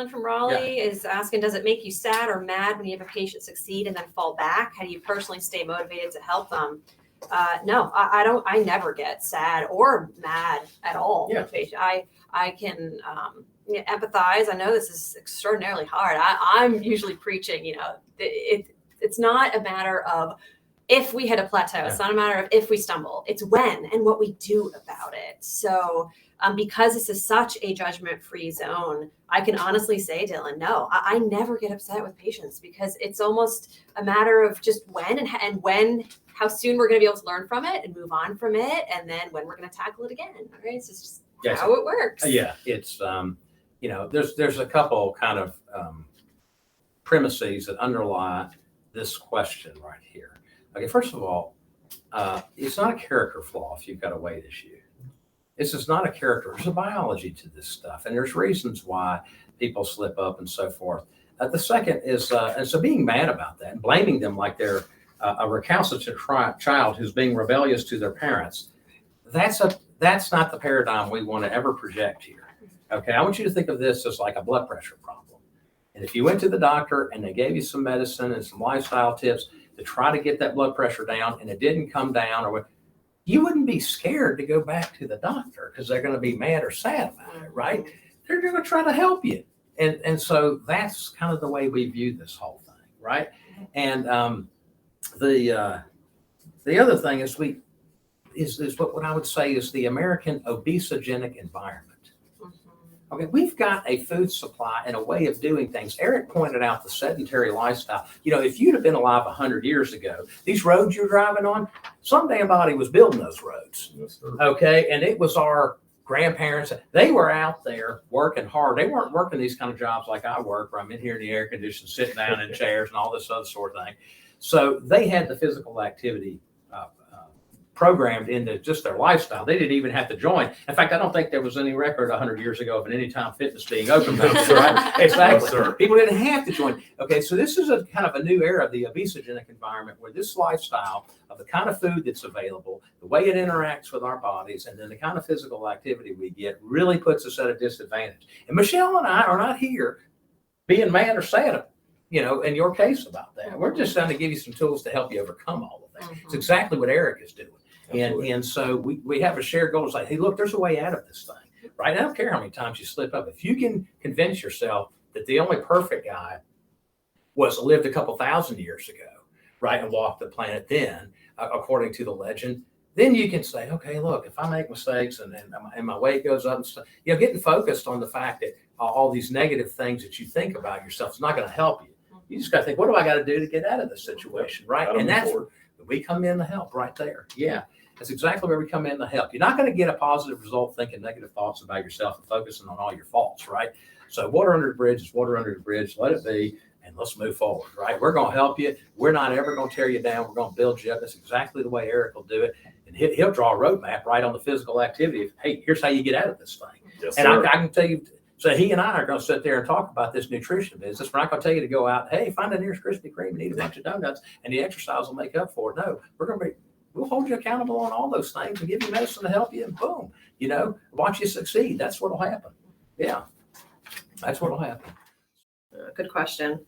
Dylan from Raleigh is asking, does it make you sad or mad when you have a patient succeed and then fall back? How do you personally stay motivated to help them? No, I don't. I never get sad or mad at all. Yeah. I can empathize. I know this is extraordinarily hard. I'm usually preaching, it's not a matter of if we hit a plateau. It's not a matter of if we stumble. It's when and what we do about it. So because this is such a judgment-free zone, I can honestly say, Dylan, no, I never get upset with patients because it's almost a matter of just when and when, how soon we're going to be able to learn from it and move on from it, and then when we're going to tackle it again. Right? It's just how it works. Yeah, it's there's a couple kind of premises that underlie this question right here. Okay, first of all, it's not a character flaw if you've got a weight issue. This is not a character. There's a biology to this stuff, and there's reasons why people slip up and so forth. The second is, and so being mad about that and blaming them like they're a recalcitrant child who's being rebellious to their parents, that's not the paradigm we want to ever project here. Okay, I want you to think of this as like a blood pressure problem. And if you went to the doctor and they gave you some medicine and some lifestyle tips to try to get that blood pressure down and it didn't come down, or you wouldn't be scared to go back to the doctor because they're going to be mad or sad about it, right? They're going to try to help you. And so that's kind of the way we view this whole thing, right? And the other thing is what I would say is the American obesogenic environment. Okay, we've got a food supply and a way of doing things. Eric pointed out the sedentary lifestyle. If you'd have been alive 100 years ago, these roads you're driving on, some damn body was building those roads. Yes, sir. Okay, and it was our grandparents. They were out there working hard. They weren't working these kind of jobs like I work, where I'm in here in the air conditioning, sitting down in chairs and all this other sort of thing. So they had the physical activity programmed into just their lifestyle. They didn't even have to join. In fact, I don't think there was any record 100 years ago of an Anytime Fitness being open. Right? Exactly. Yes, People didn't have to join. Okay, so this is a kind of a new era of the obesogenic environment where this lifestyle of the kind of food that's available, the way it interacts with our bodies, and then the kind of physical activity we get really puts us at a disadvantage. And Michelle and I are not here being mad or sad, in your case about that. We're just trying to give you some tools to help you overcome all of that. It's exactly what Eric is doing. And so we have a shared goal. It's like, hey, look, there's a way out of this thing, right? I don't care how many times you slip up. If you can convince yourself that the only perfect guy lived a couple thousand years ago, right, and walked the planet then, according to the legend, then you can say, okay, look, if I make mistakes and my weight goes up and stuff, getting focused on the fact that all these negative things that you think about yourself is not going to help you. You just got to think, what do I got to do to get out of this situation, right? And that's where we come in to help right there. Yeah. That's exactly where we come in to help. You're not going to get a positive result thinking negative thoughts about yourself and focusing on all your faults, right? So water under the bridge is water under the bridge. Let it be, and let's move forward, right? We're going to help you. We're not ever going to tear you down. We're going to build you up. That's exactly the way Eric will do it. And he'll draw a roadmap right on the physical activity. Hey, here's how you get out of this thing. Yes, and sir. I can tell you, so he and I are going to sit there and talk about this nutrition business. We're not going to tell you to go out, hey, find the nearest Krispy Kreme and eat a bunch of donuts, and the exercise will make up for it. No, we'll hold you accountable on all those things and give you medicine to help you, and boom, watch you succeed. That's what'll happen. Yeah, that's what'll happen. Good question.